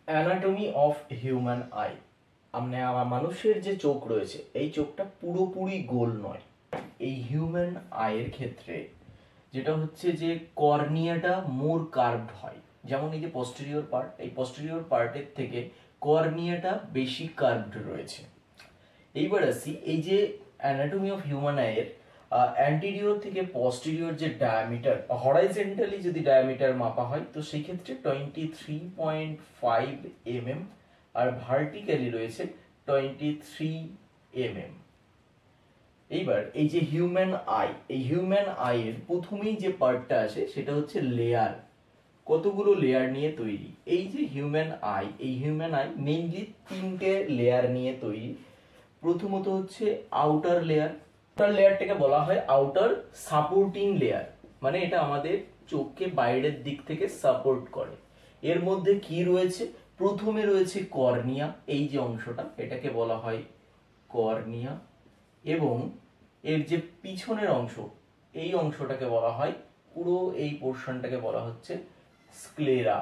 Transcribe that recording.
Anatomy of human I. আমার মানুষের যে চোখ রয়েছে এই চোখটা পুরোপুরি গোল নয়। এই হিউম্যান আইয়ের ক্ষেত্রে যেটা হচ্ছে যে কর্নিয়াটা মোর কার্ভড হয়। যেমন এই যে পস্টেরিয়র পার্ট, এই পস্টেরিয়র পার্টের থেকে কর্নিয়াটা বেশি কার্ভড রয়েছে। এইবার আসি এই যে অ্যানাটমি অফ হিউম্যান আইয়ের অ্যান্টিরিয়র থেকে পস্টেরিয়র যে ডায়ামিটার, হরাইজেন্টালি যদি ডায়ামিটার মাপা হয় তো সেই ক্ষেত্রে 23.5 mm আর ভার্টিক্যালি রয়েছে 23 mm। এইবার এই যে হিউম্যান আই, এই হিউম্যান আইয়ের প্রথমেই যে পার্টটা আসে সেটা হচ্ছে লেয়ার। কতগুলো লেয়ার নিয়ে তৈরি এই যে হিউম্যান আই, এই হিউম্যান আই মেইনলি তিনটে লেয়ার নিয়ে তৈরি। প্রথমত হচ্ছে আউটার লেয়ার। আউটার লেয়ারটাকে বলা হয় আউটার সাপোর্টিং লেয়ার, মানে এটা আমাদের চোখকে বাইরের দিক থেকে সাপোর্ট করে। এর মধ্যে কি রয়েছে? প্রথমে রয়েছে কর্নিয়া, এই যে অংশটা এটাকে বলা হয় কর্নিয়া, এবং এর যে পিছনের অংশ এই অংশটাকে বলা হয়, পুরো এই পোর্শনটাকে বলা হচ্ছে স্ক্লেরা।